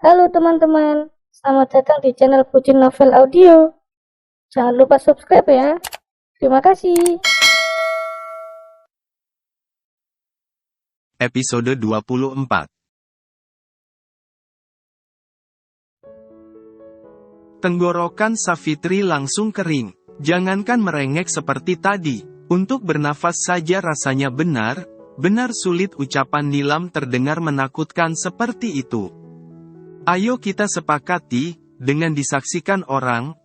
Halo teman-teman, selamat datang di channel Pucin Novel Audio. Jangan lupa subscribe ya. Terima kasih. Episode 24. Tenggorokan Savitri langsung kering. Jangankan merengek seperti tadi, untuk bernafas saja rasanya benar sulit. Ucapan Nilam terdengar menakutkan seperti itu. Ayo kita sepakati, dengan disaksikan orang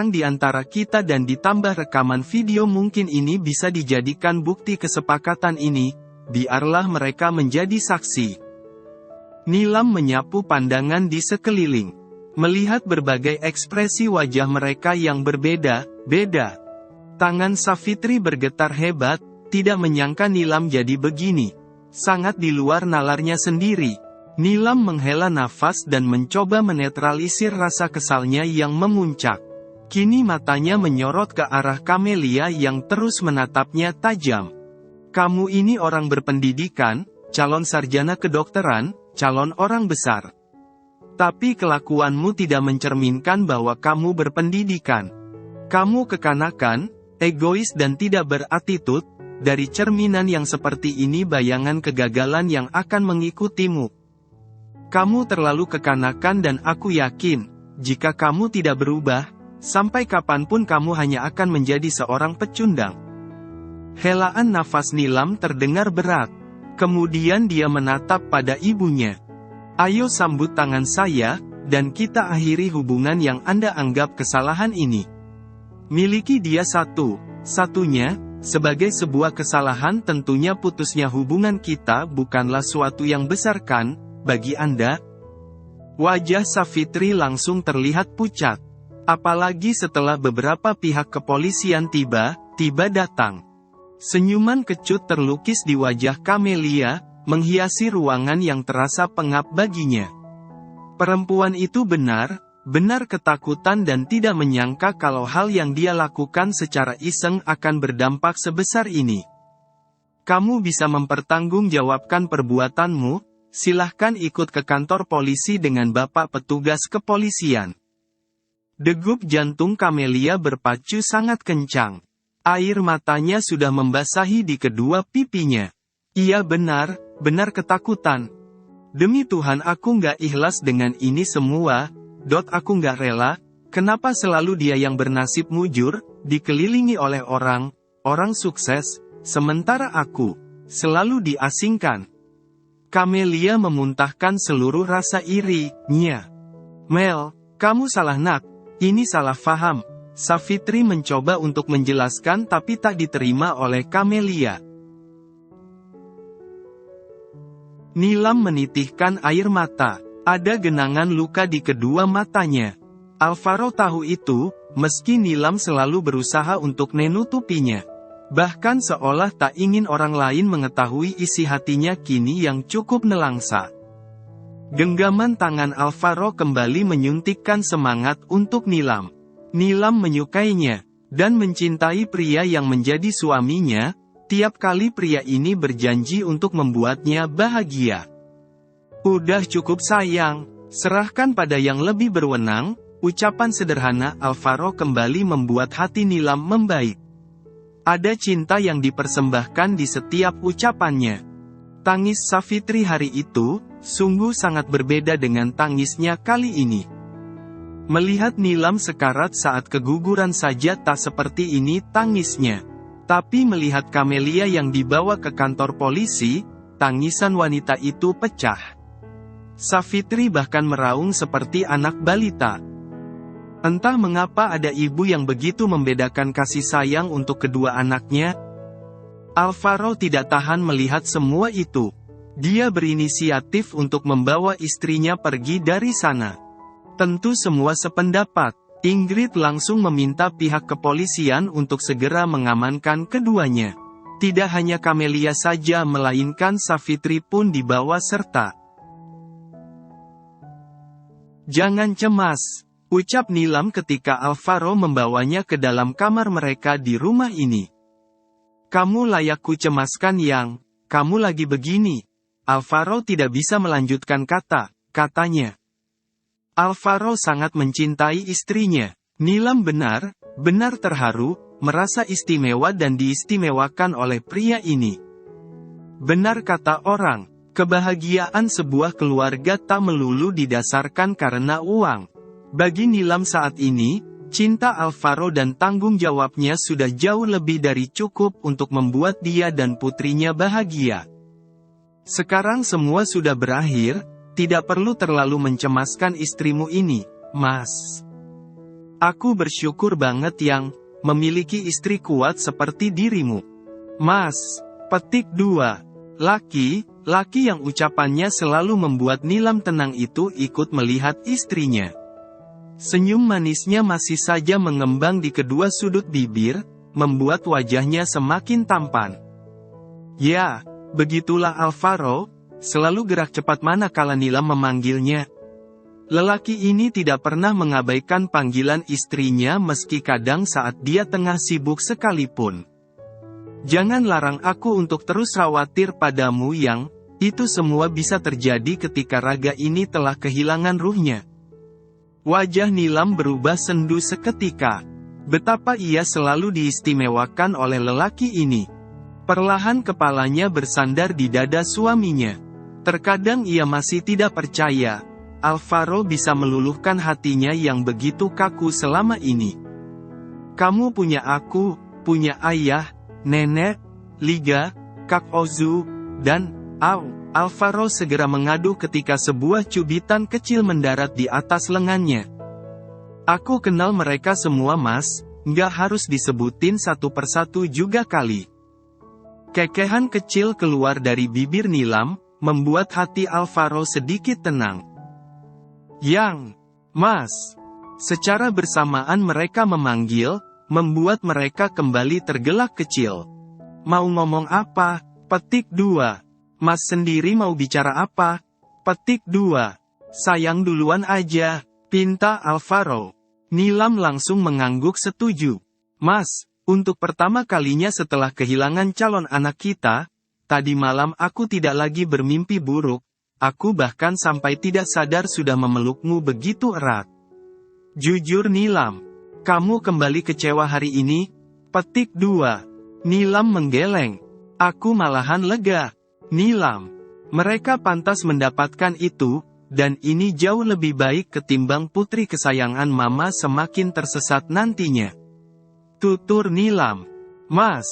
di antara kita dan ditambah rekaman video, mungkin ini bisa dijadikan bukti kesepakatan ini. Biarlah mereka menjadi saksi. Nilam menyapu pandangan di sekeliling. Melihat berbagai ekspresi wajah mereka yang berbeda-beda. Tangan Savitri bergetar hebat, tidak menyangka Nilam jadi begini. Sangat di luar nalarnya sendiri. Nilam menghela nafas dan mencoba menetralisir rasa kesalnya yang memuncak. Kini matanya menyorot ke arah Kamelia yang terus menatapnya tajam. Kamu ini orang berpendidikan, calon sarjana kedokteran, calon orang besar. Tapi kelakuanmu tidak mencerminkan bahwa kamu berpendidikan. Kamu kekanakan, egois dan tidak beratitude. Dari cerminan yang seperti ini bayangan kegagalan yang akan mengikutimu. Kamu terlalu kekanakan dan aku yakin, jika kamu tidak berubah, sampai kapanpun kamu hanya akan menjadi seorang pecundang. Helaan nafas Nilam terdengar berat. Kemudian dia menatap pada ibunya. Ayo sambut tangan saya, dan kita akhiri hubungan yang Anda anggap kesalahan ini. Miliki dia satu-satunya, sebagai sebuah kesalahan. Tentunya putusnya hubungan kita bukanlah suatu yang besar kan, bagi Anda? Wajah Savitri langsung terlihat pucat. Apalagi setelah beberapa pihak kepolisian tiba datang. Senyuman kecut terlukis di wajah Kamelia, menghiasi ruangan yang terasa pengap baginya. Perempuan itu benar ketakutan dan tidak menyangka kalau hal yang dia lakukan secara iseng akan berdampak sebesar ini. Kamu bisa mempertanggungjawabkan perbuatanmu, silahkan ikut ke kantor polisi dengan bapak petugas kepolisian. Degup jantung Kamelia berpacu sangat kencang. Air matanya sudah membasahi di kedua pipinya. Ia benar ketakutan. Demi Tuhan aku nggak ikhlas dengan ini semua. Aku nggak rela. Kenapa selalu dia yang bernasib mujur, dikelilingi oleh orang sukses, sementara aku selalu diasingkan. Kamelia memuntahkan seluruh rasa irinya. Mel, kamu salah nak. Ini salah faham. Savitri mencoba untuk menjelaskan tapi tak diterima oleh Kamelia. Nilam menitihkan air mata. Ada genangan luka di kedua matanya. Alvaro tahu itu, meski Nilam selalu berusaha untuk menutupinya. Bahkan seolah tak ingin orang lain mengetahui isi hatinya kini yang cukup nelangsa. Genggaman tangan Alvaro kembali menyuntikkan semangat untuk Nilam. Nilam menyukainya, dan mencintai pria yang menjadi suaminya. Tiap kali pria ini berjanji untuk membuatnya bahagia. Udah cukup sayang, serahkan pada yang lebih berwenang. Ucapan sederhana Alvaro kembali membuat hati Nilam membaik. Ada cinta yang dipersembahkan di setiap ucapannya. Tangis Savitri hari itu, sungguh sangat berbeda dengan tangisnya kali ini. Melihat Nilam sekarat saat keguguran saja tak seperti ini tangisnya. Tapi melihat Kamelia yang dibawa ke kantor polisi, tangisan wanita itu pecah. Savitri bahkan meraung seperti anak balita. Entah mengapa ada ibu yang begitu membedakan kasih sayang untuk kedua anaknya. Alvaro tidak tahan melihat semua itu. Dia berinisiatif untuk membawa istrinya pergi dari sana. Tentu semua sependapat. Ingrid langsung meminta pihak kepolisian untuk segera mengamankan keduanya. Tidak hanya Kamelia saja melainkan Savitri pun dibawa serta. Jangan cemas, ucap Nilam ketika Alvaro membawanya ke dalam kamar mereka di rumah ini. Kamu layak ku cemaskan yang, kamu lagi begini. Alvaro tidak bisa melanjutkan katanya. Alvaro sangat mencintai istrinya. Nilam benar-benar terharu, merasa istimewa dan diistimewakan oleh pria ini. Benar kata orang, kebahagiaan sebuah keluarga tak melulu didasarkan karena uang. Bagi Nilam saat ini, cinta Alvaro dan tanggung jawabnya sudah jauh lebih dari cukup untuk membuat dia dan putrinya bahagia. Sekarang semua sudah berakhir, tidak perlu terlalu mencemaskan istrimu ini, Mas. Aku bersyukur banget yang memiliki istri kuat seperti dirimu. Mas. Petik 2. Laki yang ucapannya selalu membuat Nilam tenang itu ikut melihat istrinya. Senyum manisnya masih saja mengembang di kedua sudut bibir, membuat wajahnya semakin tampan. Ya, begitulah Alvaro, selalu gerak cepat manakala Nilam memanggilnya. Lelaki ini tidak pernah mengabaikan panggilan istrinya meski kadang saat dia tengah sibuk sekalipun. Jangan larang aku untuk terus khawatir padamu yang, itu semua bisa terjadi ketika raga ini telah kehilangan ruhnya. Wajah Nilam berubah sendu seketika. Betapa ia selalu diistimewakan oleh lelaki ini. Perlahan kepalanya bersandar di dada suaminya. Terkadang ia masih tidak percaya, Alvaro bisa meluluhkan hatinya yang begitu kaku selama ini. Kamu punya aku, punya ayah, nenek, Liga, Kak Ozu, dan, Alvaro segera mengadu ketika sebuah cubitan kecil mendarat di atas lengannya. Aku kenal mereka semua Mas, nggak harus disebutin satu persatu juga kali. Kekehan kecil keluar dari bibir Nilam, membuat hati Alvaro sedikit tenang. Yang, Mas. Secara bersamaan mereka memanggil, membuat mereka kembali tergelak kecil. Mau ngomong apa? Petik 2. Mas sendiri mau bicara apa? Petik 2. Sayang duluan aja, pinta Alvaro. Nilam langsung mengangguk setuju. Mas, untuk pertama kalinya setelah kehilangan calon anak kita, tadi malam aku tidak lagi bermimpi buruk, aku bahkan sampai tidak sadar sudah memelukmu begitu erat. Jujur Nilam, kamu kembali kecewa hari ini? Petik 2. Nilam menggeleng. Aku malahan lega. Nilam, mereka pantas mendapatkan itu, dan ini jauh lebih baik ketimbang putri kesayangan mama semakin tersesat nantinya. Tutur Nilam. Mas.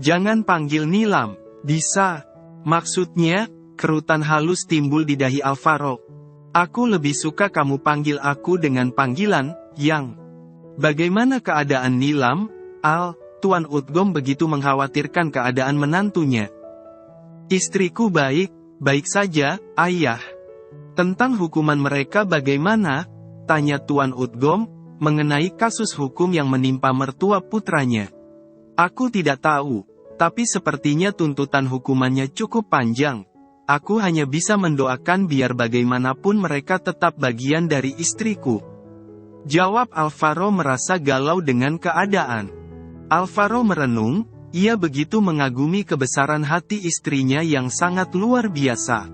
Jangan panggil Nilam, bisa. Maksudnya, kerutan halus timbul di dahi Alvaro. Aku lebih suka kamu panggil aku dengan panggilan, Yang. Bagaimana keadaan Nilam? Tuan Utgom begitu mengkhawatirkan keadaan menantunya. Istriku baik saja, Ayah. Tentang hukuman mereka bagaimana? Tanya Tuan Utgom, mengenai kasus hukum yang menimpa mertua putranya. Aku tidak tahu, tapi sepertinya tuntutan hukumannya cukup panjang. Aku hanya bisa mendoakan biar bagaimanapun mereka tetap bagian dari istriku. Jawab Alvaro merasa galau dengan keadaan. Alvaro merenung, ia begitu mengagumi kebesaran hati istrinya yang sangat luar biasa.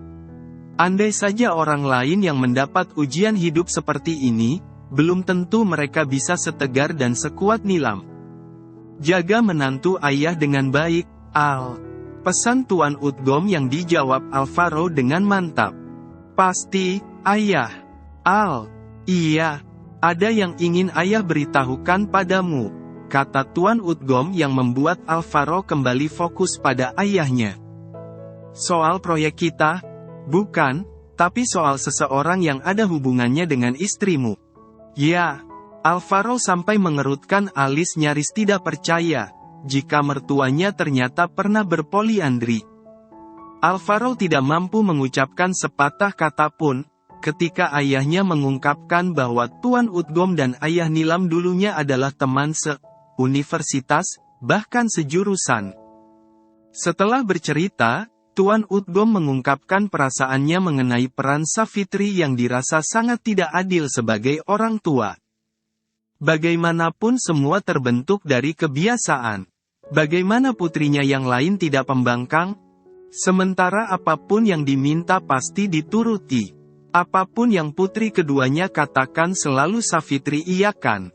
Andai saja orang lain yang mendapat ujian hidup seperti ini, belum tentu mereka bisa setegar dan sekuat Nilam. Jaga menantu ayah dengan baik, Al. Pesan Tuan Utgom yang dijawab Alvaro dengan mantap. Pasti, Ayah. Al. Iya. Ada yang ingin ayah beritahukan padamu, kata Tuan Utgom yang membuat Alvaro kembali fokus pada ayahnya. Soal proyek kita? Bukan, tapi soal seseorang yang ada hubungannya dengan istrimu. Ya, Alvaro sampai mengerutkan alis nyaris tidak percaya, jika mertuanya ternyata pernah berpoliandri. Alvaro tidak mampu mengucapkan sepatah kata pun, ketika ayahnya mengungkapkan bahwa Tuan Utgom dan ayah Nilam dulunya adalah teman se-universitas, bahkan sejurusan. Setelah bercerita, Tuan Utgom mengungkapkan perasaannya mengenai peran Savitri yang dirasa sangat tidak adil sebagai orang tua. Bagaimanapun semua terbentuk dari kebiasaan. Bagaimana putrinya yang lain tidak pembangkang? Sementara apapun yang diminta pasti dituruti. Apapun yang putri keduanya katakan selalu Savitri iakan.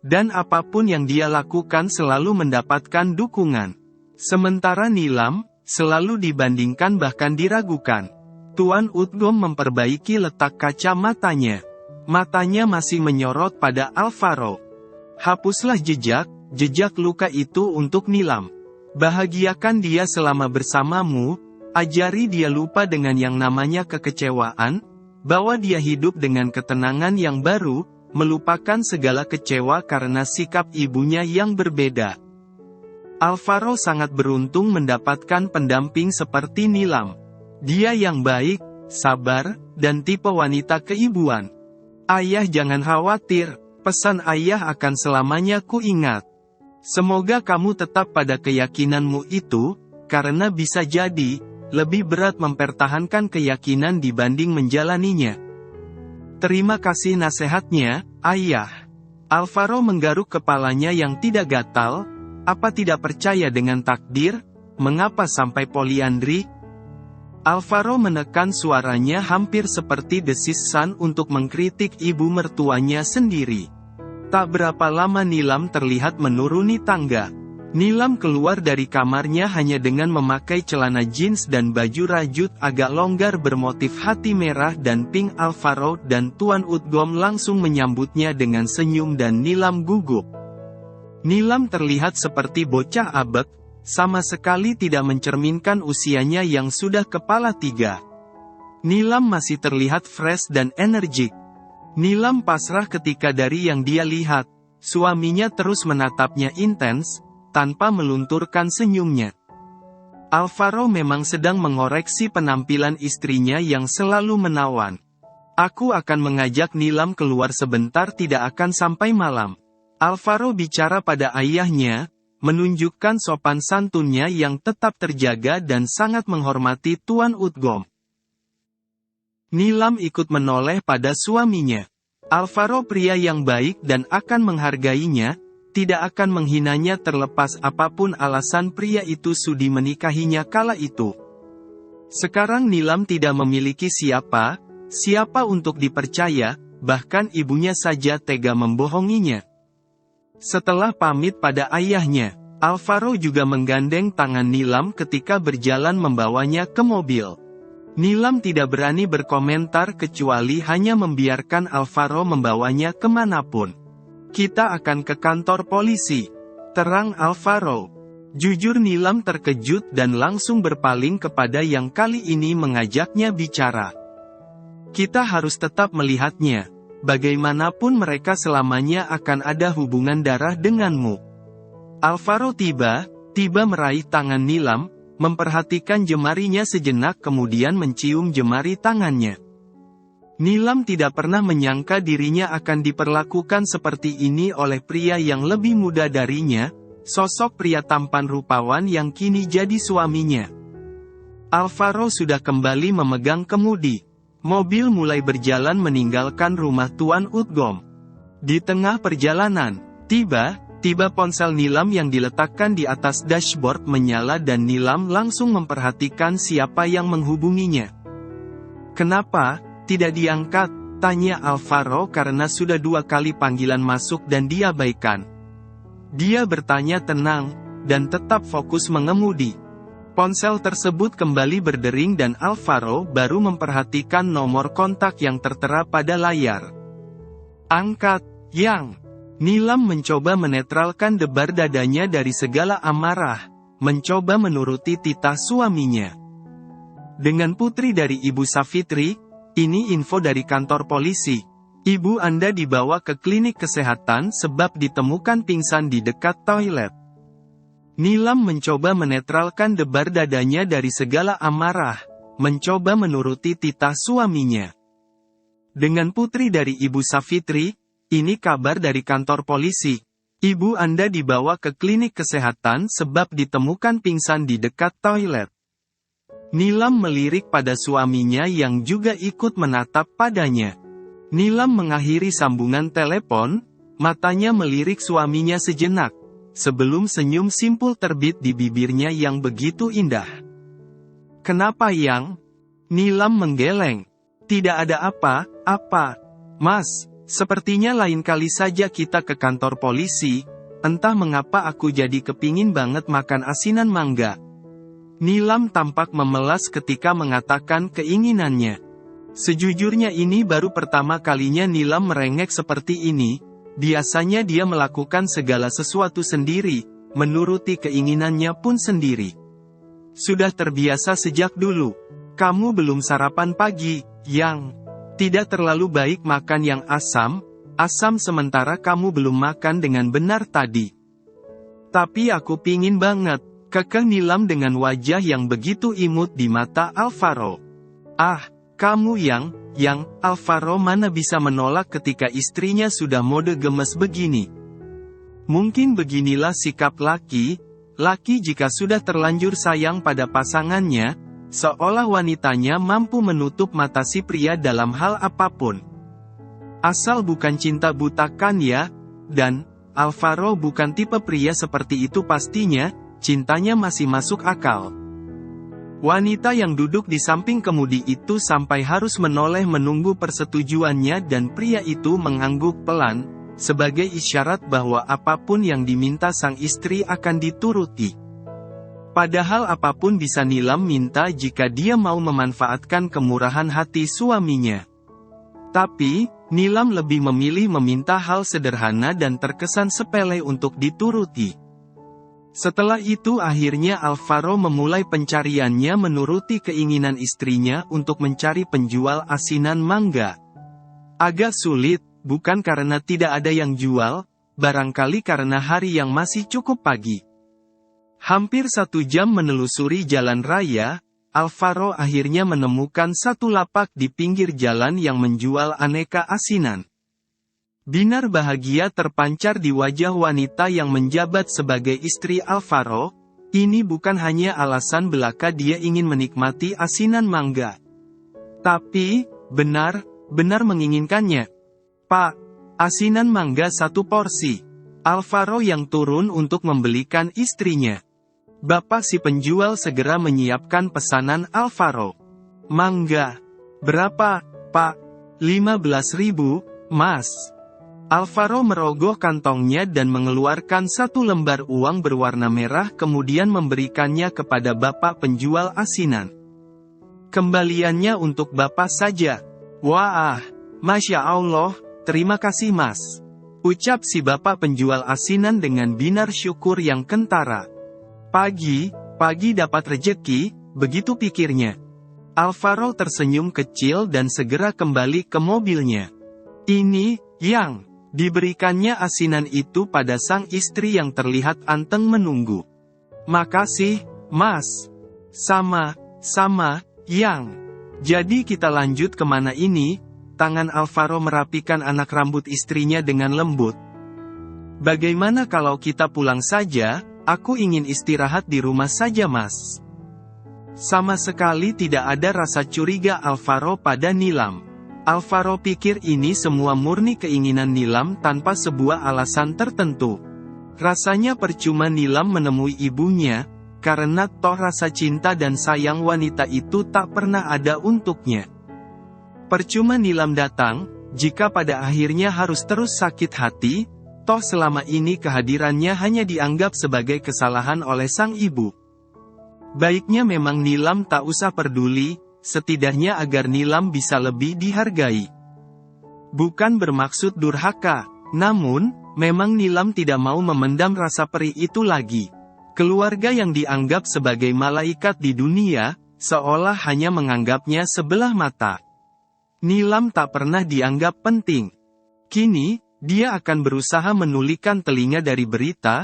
Dan apapun yang dia lakukan selalu mendapatkan dukungan. Sementara Nilam, selalu dibandingkan bahkan diragukan. Tuan Utgom memperbaiki letak kaca matanya. Matanya masih menyorot pada Alvaro. Hapuslah jejak luka itu untuk Nilam. Bahagiakan dia selama bersamamu, ajari dia lupa dengan yang namanya kekecewaan, bawa dia hidup dengan ketenangan yang baru, melupakan segala kecewa karena sikap ibunya yang berbeda. Alvaro sangat beruntung mendapatkan pendamping seperti Nilam. Dia yang baik, sabar, dan tipe wanita keibuan. Ayah jangan khawatir, pesan ayah akan selamanya kuingat. Semoga kamu tetap pada keyakinanmu itu, karena bisa jadi, lebih berat mempertahankan keyakinan dibanding menjalaninya. Terima kasih nasihatnya, ayah. Alvaro menggaruk kepalanya yang tidak gatal. Apa tidak percaya dengan takdir? Mengapa sampai poliandri? Alvaro menekan suaranya hampir seperti desis San untuk mengkritik ibu mertuanya sendiri. Tak berapa lama Nilam terlihat menuruni tangga. Nilam keluar dari kamarnya hanya dengan memakai celana jeans dan baju rajut agak longgar bermotif hati merah dan pink. Alvaro dan Tuan Utgom langsung menyambutnya dengan senyum dan Nilam gugup. Nilam terlihat seperti bocah abek, sama sekali tidak mencerminkan usianya yang sudah kepala tiga. Nilam masih terlihat fresh dan energik. Nilam pasrah ketika dari yang dia lihat, suaminya terus menatapnya intens, tanpa melunturkan senyumnya. Alvaro memang sedang mengoreksi penampilan istrinya yang selalu menawan. Aku akan mengajak Nilam keluar sebentar, tidak akan sampai malam. Alvaro bicara pada ayahnya, menunjukkan sopan santunnya yang tetap terjaga dan sangat menghormati Tuan Utgom. Nilam ikut menoleh pada suaminya. Alvaro pria yang baik dan akan menghargainya, tidak akan menghinanya terlepas apapun alasan pria itu sudi menikahinya kala itu. Sekarang Nilam tidak memiliki siapa untuk dipercaya, bahkan ibunya saja tega membohonginya. Setelah pamit pada ayahnya, Alvaro juga menggandeng tangan Nilam ketika berjalan membawanya ke mobil. Nilam tidak berani berkomentar kecuali hanya membiarkan Alvaro membawanya kemanapun. Kita akan ke kantor polisi, terang Alvaro. Jujur Nilam terkejut dan langsung berpaling kepada yang kali ini mengajaknya bicara. Kita harus tetap melihatnya. Bagaimanapun mereka selamanya akan ada hubungan darah denganmu. Alvaro tiba meraih tangan Nilam, memperhatikan jemarinya sejenak kemudian mencium jemari tangannya. Nilam tidak pernah menyangka dirinya akan diperlakukan seperti ini oleh pria yang lebih muda darinya, sosok pria tampan rupawan yang kini jadi suaminya. Alvaro sudah kembali memegang kemudi. Mobil mulai berjalan meninggalkan rumah Tuan Utgom. Di tengah perjalanan, tiba ponsel Nilam yang diletakkan di atas dashboard menyala dan Nilam langsung memperhatikan siapa yang menghubunginya. Kenapa tidak diangkat? Tanya Alvaro karena sudah 2 kali panggilan masuk dan diabaikan. Dia bertanya tenang, dan tetap fokus mengemudi. Ponsel tersebut kembali berdering dan Alvaro baru memperhatikan nomor kontak yang tertera pada layar. Angkat, Yang. Nilam mencoba menetralkan debar dadanya dari segala amarah, mencoba menuruti titah suaminya. Dengan putri dari Ibu Savitri, ini info dari kantor polisi. Ibu Anda dibawa ke klinik kesehatan sebab ditemukan pingsan di dekat toilet. Nilam mencoba menetralkan debar dadanya dari segala amarah, mencoba menuruti titah suaminya. Dengan putri dari Ibu Savitri, ini kabar dari kantor polisi. Ibu Anda dibawa ke klinik kesehatan sebab ditemukan pingsan di dekat toilet. Nilam melirik pada suaminya yang juga ikut menatap padanya. Nilam mengakhiri sambungan telepon, matanya melirik suaminya sejenak, sebelum senyum simpul terbit di bibirnya yang begitu indah. Kenapa Yang? Nilam menggeleng. Tidak ada apa-apa. Mas, sepertinya lain kali saja kita ke kantor polisi. Entah mengapa aku jadi kepingin banget makan asinan mangga. Nilam tampak memelas ketika mengatakan keinginannya. Sejujurnya ini baru pertama kalinya Nilam merengek seperti ini. Biasanya dia melakukan segala sesuatu sendiri, menuruti keinginannya pun sendiri. Sudah terbiasa sejak dulu. Kamu belum sarapan pagi, Yang. Tidak terlalu baik makan yang asam sementara kamu belum makan dengan benar tadi. Tapi aku pingin banget, kekeh Nilam dengan wajah yang begitu imut di mata Alvaro. Ah, kamu yang, Alvaro mana bisa menolak ketika istrinya sudah mode gemes begini. Mungkin beginilah sikap laki jika sudah terlanjur sayang pada pasangannya, seolah wanitanya mampu menutup mata si pria dalam hal apapun. Asal bukan cinta butakan ya, dan Alvaro bukan tipe pria seperti itu pastinya, cintanya masih masuk akal. Wanita yang duduk di samping kemudi itu sampai harus menoleh menunggu persetujuannya dan pria itu mengangguk pelan, sebagai isyarat bahwa apapun yang diminta sang istri akan dituruti. Padahal apapun bisa Nilam minta jika dia mau memanfaatkan kemurahan hati suaminya. Tapi, Nilam lebih memilih meminta hal sederhana dan terkesan sepele untuk dituruti. Setelah itu akhirnya Alvaro memulai pencariannya menuruti keinginan istrinya untuk mencari penjual asinan mangga. Agak sulit, bukan karena tidak ada yang jual, barangkali karena hari yang masih cukup pagi. Hampir 1 jam menelusuri jalan raya, Alvaro akhirnya menemukan satu lapak di pinggir jalan yang menjual aneka asinan. Binar bahagia terpancar di wajah wanita yang menjabat sebagai istri Alvaro. Ini bukan hanya alasan belaka dia ingin menikmati asinan mangga. Tapi, benar menginginkannya. Pak, asinan mangga 1 porsi. Alvaro yang turun untuk membelikan istrinya. Bapak si penjual segera menyiapkan pesanan Alvaro. Mangga. Berapa, Pak? 15.000, Mas. Alvaro merogoh kantongnya dan mengeluarkan 1 lembar uang berwarna merah kemudian memberikannya kepada bapak penjual asinan. Kembaliannya untuk bapak saja. Wah, Masya Allah, terima kasih Mas. Ucap si bapak penjual asinan dengan binar syukur yang kentara. Pagi dapat rejeki, begitu pikirnya. Alvaro tersenyum kecil dan segera kembali ke mobilnya. Ini, yang diberikannya asinan itu pada sang istri yang terlihat anteng menunggu. Makasih, Mas. Sama, yang. Jadi kita lanjut kemana ini? Tangan Alvaro merapikan anak rambut istrinya dengan lembut. Bagaimana kalau kita pulang saja? Aku ingin istirahat di rumah saja Mas. Sama sekali tidak ada rasa curiga Alvaro pada Nilam. Alvaro pikir ini semua murni keinginan Nilam tanpa sebuah alasan tertentu. Rasanya percuma Nilam menemui ibunya, karena toh rasa cinta dan sayang wanita itu tak pernah ada untuknya. Percuma Nilam datang, jika pada akhirnya harus terus sakit hati, toh selama ini kehadirannya hanya dianggap sebagai kesalahan oleh sang ibu. Baiknya memang Nilam tak usah peduli, setidaknya agar Nilam bisa lebih dihargai. Bukan bermaksud durhaka, namun, memang Nilam tidak mau memendam rasa perih itu lagi. Keluarga yang dianggap sebagai malaikat di dunia, seolah hanya menganggapnya sebelah mata. Nilam tak pernah dianggap penting. Kini, dia akan berusaha menulikan telinga dari berita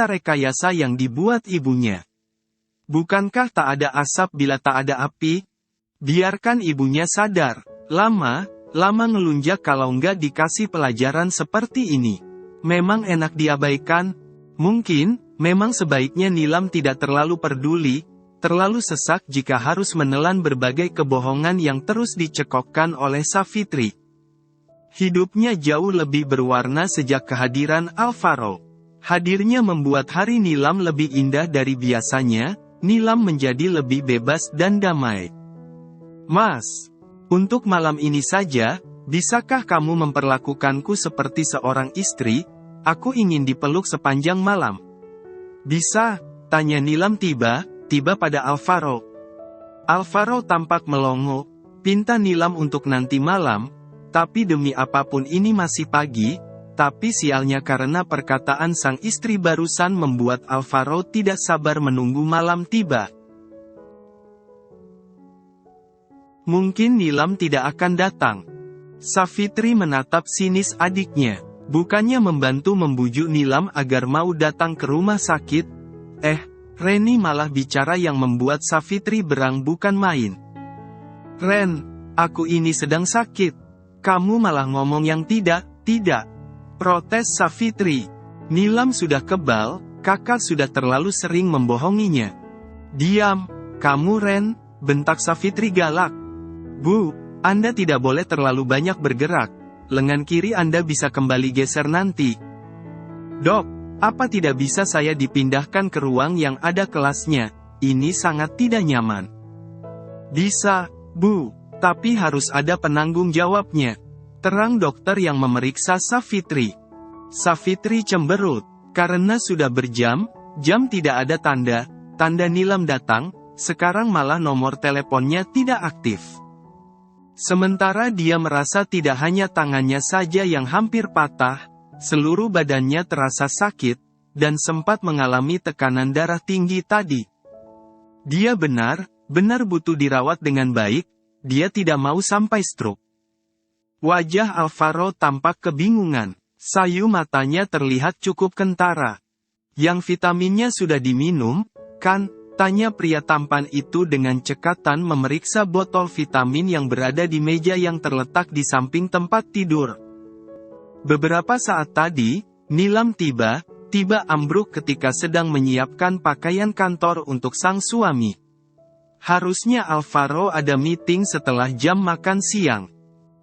rekayasa yang dibuat ibunya. Bukankah tak ada asap bila tak ada api? Biarkan ibunya sadar. Lama ngelunjak kalau nggak dikasih pelajaran seperti ini. Memang enak diabaikan? Mungkin, memang sebaiknya Nilam tidak terlalu peduli, terlalu sesak jika harus menelan berbagai kebohongan yang terus dicekokkan oleh Savitri. Hidupnya jauh lebih berwarna sejak kehadiran Alvaro. Hadirnya membuat hari Nilam lebih indah dari biasanya, Nilam menjadi lebih bebas dan damai. Mas, Untuk malam ini saja, bisakah kamu memperlakukanku seperti seorang istri? Aku ingin dipeluk sepanjang malam. Bisa? Tanya Nilam tiba pada Alvaro. Alvaro tampak melongo, pinta Nilam untuk nanti malam, tapi demi apapun ini masih pagi, tapi sialnya karena perkataan sang istri barusan membuat Alvaro tidak sabar menunggu malam tiba. Mungkin Nilam tidak akan datang. Savitri menatap sinis adiknya. Bukannya membantu membujuk Nilam agar mau datang ke rumah sakit. Reni malah bicara yang membuat Savitri berang bukan main. Ren, aku ini sedang sakit. Kamu malah ngomong yang tidak. Protes Savitri. Nilam sudah kebal, kakak sudah terlalu sering membohonginya. Diam, kamu Ren, bentak Savitri galak. Bu, Anda tidak boleh terlalu banyak bergerak. Lengan kiri Anda bisa kembali geser nanti. Dok, apa tidak bisa saya dipindahkan ke ruang yang ada kelasnya? Ini sangat tidak nyaman. Bisa, Bu, tapi harus ada penanggung jawabnya. Terang dokter yang memeriksa Savitri. Savitri cemberut, karena sudah berjam tidak ada tanda Nilam datang, sekarang malah nomor teleponnya tidak aktif. Sementara dia merasa tidak hanya tangannya saja yang hampir patah, seluruh badannya terasa sakit, dan sempat mengalami tekanan darah tinggi tadi. Dia benar butuh dirawat dengan baik, dia tidak mau sampai stroke. Wajah Alvaro tampak kebingungan, sayu matanya terlihat cukup kentara. Yang vitaminnya sudah diminum, kan? Tanya pria tampan itu dengan cekatan memeriksa botol vitamin yang berada di meja yang terletak di samping tempat tidur. Beberapa saat tadi, Nilam tiba ambruk ketika sedang menyiapkan pakaian kantor untuk sang suami. Harusnya Alvaro ada meeting setelah jam makan siang.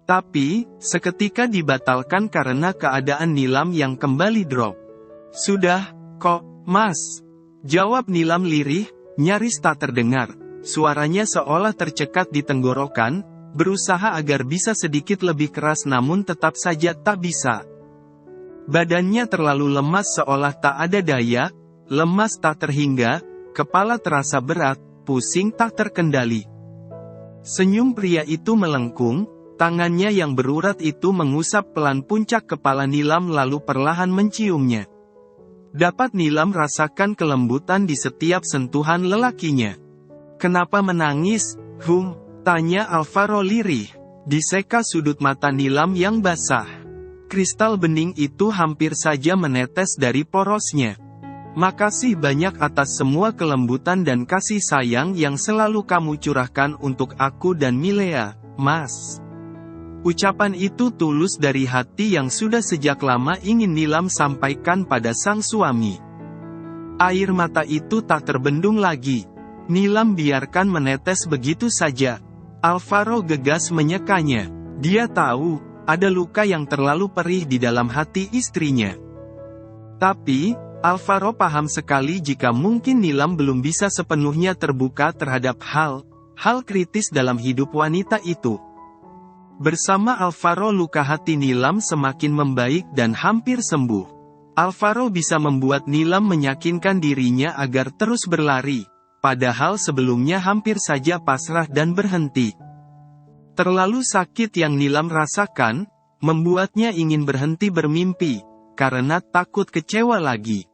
Tapi, seketika dibatalkan karena keadaan Nilam yang kembali drop. Sudah, kok, Mas? Jawab Nilam lirih, nyaris tak terdengar. Suaranya seolah tercekat di tenggorokan, berusaha agar bisa sedikit lebih keras namun tetap saja tak bisa. Badannya terlalu lemas seolah tak ada daya, lemas tak terhingga, kepala terasa berat, pusing tak terkendali. Senyum pria itu melengkung, tangannya yang berurat itu mengusap pelan puncak kepala Nilam lalu perlahan menciumnya. Dapat Nilam rasakan kelembutan di setiap sentuhan lelakinya. Kenapa menangis? Tanya Alvaro lirih. Diseka sudut mata Nilam yang basah. Kristal bening itu hampir saja menetes dari porosnya. Makasih banyak atas semua kelembutan dan kasih sayang yang selalu kamu curahkan untuk aku dan Milea, Mas. Ucapan itu tulus dari hati yang sudah sejak lama ingin Nilam sampaikan pada sang suami. Air mata itu tak terbendung lagi. Nilam biarkan menetes begitu saja. Alvaro gegas menyekanya. Dia tahu, ada luka yang terlalu perih di dalam hati istrinya. Tapi, Alvaro paham sekali jika mungkin Nilam belum bisa sepenuhnya terbuka terhadap hal kritis dalam hidup wanita itu. Bersama Alvaro luka hati Nilam semakin membaik dan hampir sembuh. Alvaro bisa membuat Nilam meyakinkan dirinya agar terus berlari, padahal sebelumnya hampir saja pasrah dan berhenti. Terlalu sakit yang Nilam rasakan, membuatnya ingin berhenti bermimpi, karena takut kecewa lagi.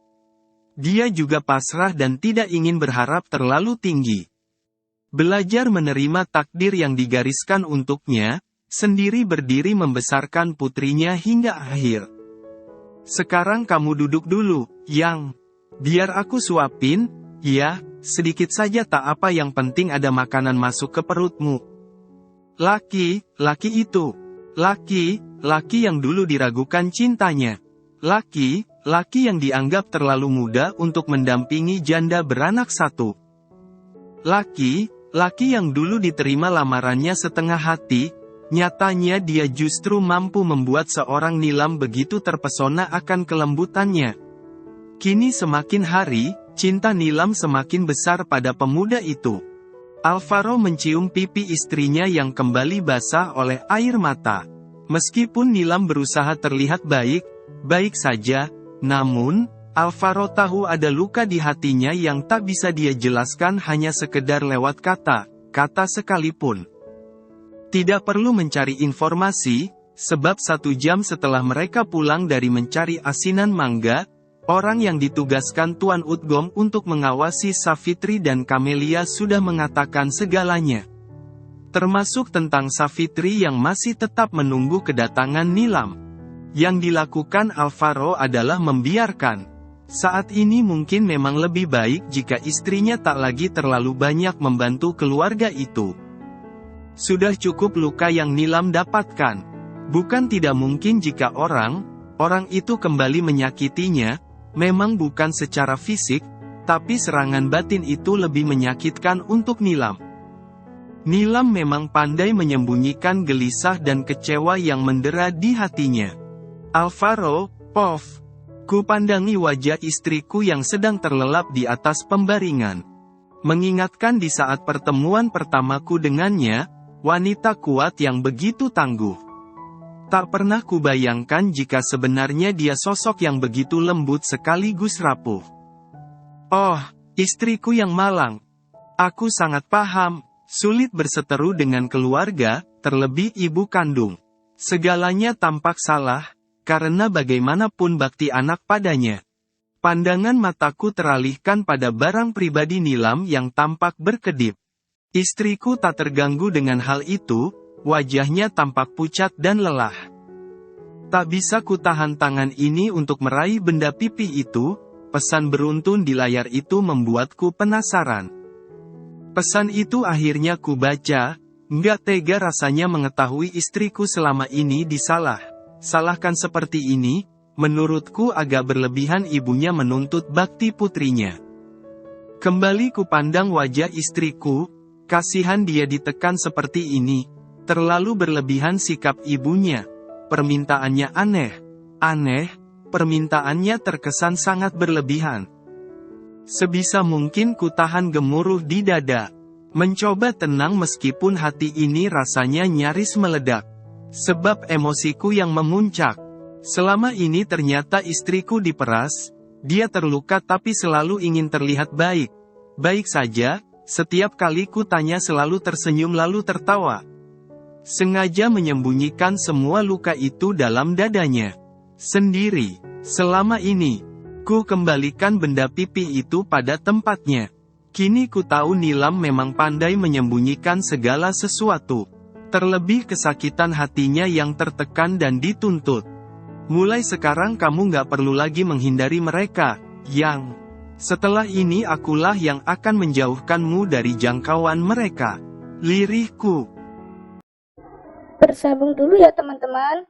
Dia juga pasrah dan tidak ingin berharap terlalu tinggi. Belajar menerima takdir yang digariskan untuknya, sendiri berdiri membesarkan putrinya hingga akhir. Sekarang kamu duduk dulu, Yang. Biar aku suapin, ya, sedikit saja tak apa yang penting ada makanan masuk ke perutmu. Laki yang dulu diragukan cintanya. Laki yang dianggap terlalu muda untuk mendampingi janda beranak satu. Laki yang dulu diterima lamarannya setengah hati, nyatanya dia justru mampu membuat seorang Nilam begitu terpesona akan kelembutannya. Kini semakin hari, cinta Nilam semakin besar pada pemuda itu. Alvaro mencium pipi istrinya yang kembali basah oleh air mata. Meskipun Nilam berusaha terlihat baik saja, namun, Alvaro tahu ada luka di hatinya yang tak bisa dia jelaskan hanya sekedar lewat kata sekalipun. Tidak perlu mencari informasi, sebab 1 jam setelah mereka pulang dari mencari asinan mangga, orang yang ditugaskan Tuan Utgom untuk mengawasi Savitri dan Camelia sudah mengatakan segalanya. Termasuk tentang Savitri yang masih tetap menunggu kedatangan Nilam. Yang dilakukan Alvaro adalah membiarkan. Saat ini mungkin memang lebih baik jika istrinya tak lagi terlalu banyak membantu keluarga itu. Sudah cukup luka yang Nilam dapatkan. Bukan tidak mungkin jika orang itu kembali menyakitinya, memang bukan secara fisik, tapi serangan batin itu lebih menyakitkan untuk Nilam. Nilam memang pandai menyembunyikan gelisah dan kecewa yang mendera di hatinya. Alvaro, kupandangi wajah istriku yang sedang terlelap di atas pembaringan. Mengingatkan di saat pertemuan pertamaku dengannya, wanita kuat yang begitu tangguh. Tak pernah kubayangkan jika sebenarnya dia sosok yang begitu lembut sekaligus rapuh. Oh, istriku yang malang. Aku sangat paham, sulit berseteru dengan keluarga, terlebih ibu kandung. Segalanya tampak salah, karena bagaimanapun bakti anak padanya. Pandangan mataku teralihkan pada barang pribadi Nilam yang tampak berkedip. Istriku tak terganggu dengan hal itu, wajahnya tampak pucat dan lelah. Tak bisa kutahan tangan ini untuk meraih benda pipi itu, pesan beruntun di layar itu membuatku penasaran. Pesan itu akhirnya kubaca, nggak tega rasanya mengetahui istriku selama ini salahkan seperti ini, menurutku agak berlebihan ibunya menuntut bakti putrinya. Kembali kupandang wajah istriku, kasihan dia ditekan seperti ini, terlalu berlebihan sikap ibunya. Permintaannya aneh, permintaannya terkesan sangat berlebihan. Sebisa mungkin kutahan gemuruh di dada. Mencoba tenang meskipun hati ini rasanya nyaris meledak. Sebab emosiku yang memuncak. Selama ini ternyata istriku diperas, dia terluka tapi selalu ingin terlihat baik. Baik saja, setiap kali kutanya selalu tersenyum lalu tertawa. Sengaja menyembunyikan semua luka itu dalam dadanya. Sendiri. Selama ini, ku kembalikan benda pipi itu pada tempatnya. Kini ku tahu Nilam memang pandai menyembunyikan segala sesuatu. Terlebih kesakitan hatinya yang tertekan dan dituntut. Mulai sekarang kamu gak perlu lagi menghindari mereka, Yang. Setelah ini akulah yang akan menjauhkanmu dari jangkauan mereka. Lirihku. Bersambung dulu ya teman-teman.